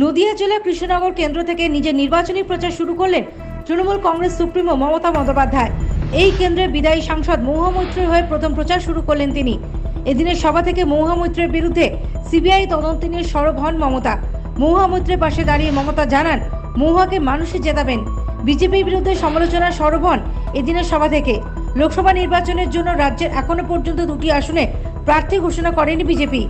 নদিয়া জেলা কৃষ্ণনগর কেন্দ্র থেকে নিজের নির্বাচনী প্রচার শুরু করলেন তৃণমূল কংগ্রেস সুপ্রিমো মমতা বন্দ্যোপাধ্যায়। এই কেন্দ্রের বিদায়ী সাংসদ মহুয়া মৈত্রের হয়ে প্রথম প্রচার শুরু করলেন তিনি। এদিনের সভা থেকে মহুয়া মৈত্রের বিরুদ্ধে সিবিআই তদন্ত নিয়ে সরব হন মমতা। মহুয়া মৈত্রের পাশে দাঁড়িয়ে মমতা জানান মহুয়াকে মানুষই জেতাবেন। বিজেপির বিরুদ্ধে সমালোচনা সরব হন এদিনের সভা থেকে। লোকসভা নির্বাচনের জন্য রাজ্যের এখনো পর্যন্ত 2টি আসনে প্রার্থী ঘোষণা করেনি বিজেপি।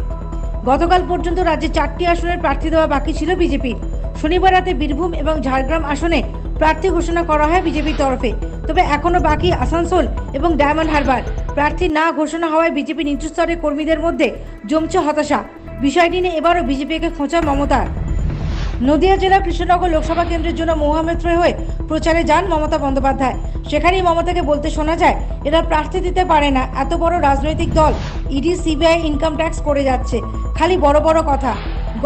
গতকাল পর্যন্ত রাজ্যে 4টি আসনের প্রার্থী দেওয়া বাকি ছিল বিজেপির। শনিবার রাতে বীরভূম এবং ঝাড়গ্রাম আসনে প্রার্থী ঘোষণা করা হয় বিজেপির তরফে। তবে এখনো বাকি আসানসোল এবং ডায়মন্ড হারবার। প্রার্থী না ঘোষণা হওয়ায় বিজেপি নিচু স্তরের কর্মীদের মধ্যে জমছে হতাশা। বিষয়টি নিয়ে এবারও বিজেপিকে খোঁচা মমতার। নদিয়া জেলা কৃষ্ণনগর লোকসভা কেন্দ্রের জন্য মহুয়া মৈত্রের হয়ে প্রচারে যান মমতা বন্দ্যোপাধ্যায়। সেখানেই মমতাকে বলতে শোনা যায়, এরা প্রার্থী দিতে পারে না। এত বড় রাজনৈতিক দল, ইডি সিবিআই ইনকাম ট্যাক্স করে যাচ্ছে, খালি বড় বড় কথা।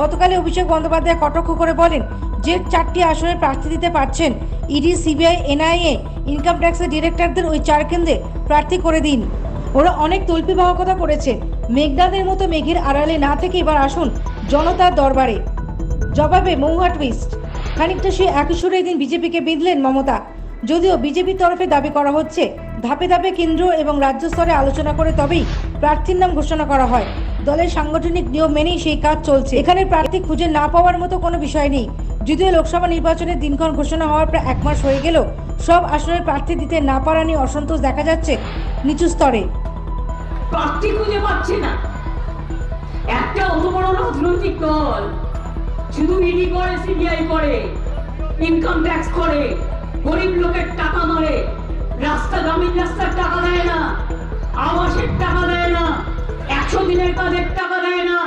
গতকালে অভিষেক বন্দ্যোপাধ্যায় কটাক্ষ করে বলেন যে 4টি আসনে প্রার্থী দিতে পারছেন, ইডি সিবিআই এনআইএ ইনকাম ট্যাক্সের ডিরেক্টরদের ওই 4 কেন্দ্রে প্রার্থী করে দিন। ওরা অনেক তল্পিবাহকতা করেছে। মেঘনাদের মতো মেঘের আড়ালে না থেকে এবার আসুন জনতার দরবারে। জবাবে মহুয়া টুইস্ট। খানিকটা সে একই সুরে দিন বিজেপিকে বিঁধলেন মমতা। যদিও বিজেপির তরফে দাবি করা হচ্ছে ধাপে ধাপে কেন্দ্র এবং রাজ্য স্তরে আলোচনা করে তবেই প্রার্থীর নাম ঘোষণা করা হয়। দলের সাংগঠনিক নিয়ম মেনেই সেই কাজ চলছে। এখানে প্রার্থী খুঁজে না পাওয়ার মতো কোনো বিষয় নেই। যদিও লোকসভা নির্বাচনের দিনক্ষণ ঘোষণা হওয়ার প্রায় 1 মাস হয়ে গেলেও সব আসনের প্রার্থী দিতে না পারা নিয়ে অসন্তোষ দেখা যাচ্ছে নিচু স্তরে। প্রার্থী খুঁজে পাচ্ছে না। একটা অত বড় রাজনৈতিক দল শুধু ইডি করে, সিবিআই করে, ইনকাম ট্যাক্স করে, গরিব লোকের টাকা মারে, গ্রামীণ রাস্তার টাকা দেয় না, আবাসের টাকা দেয় না, 100 দিনের কাজের টাকা দেয় না,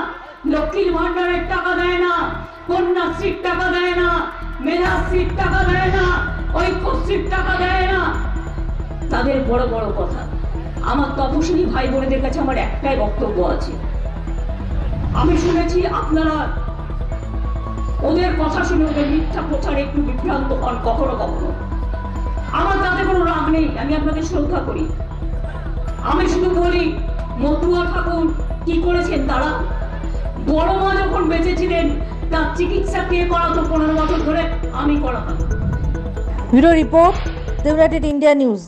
লক্ষ্মীর ভান্ডারের টাকা দেয় না, কন্যাশ্রীর টাকা দেয় না, মেধাশ্রীর টাকা দেয় না, ঐক্যশ্রীর টাকা দেয় না। তাদের বড় বড় কথা। আমার তপশিলি ভাই বোনেদের কাছে আমার একটাই বক্তব্য আছে। আমি শুনেছি আপনারা ওদের কথা শুনে ওদের মিথ্যা প্রচারে একটু বিভ্রান্ত হন কখনো কখনো। আমার তাতে কোনো রাগ নেই, আমি আপনাদের শ্রদ্ধা করি। আমি শুধু বলি, মতুয়া ঠাকুর কি করেছেন তারা? বড় মা যখন বেঁচে ছিলেন তার চিকিৎসা কে করাতো 15 বছর ধরে? আমি করাতাম। Bureau report, the United India news.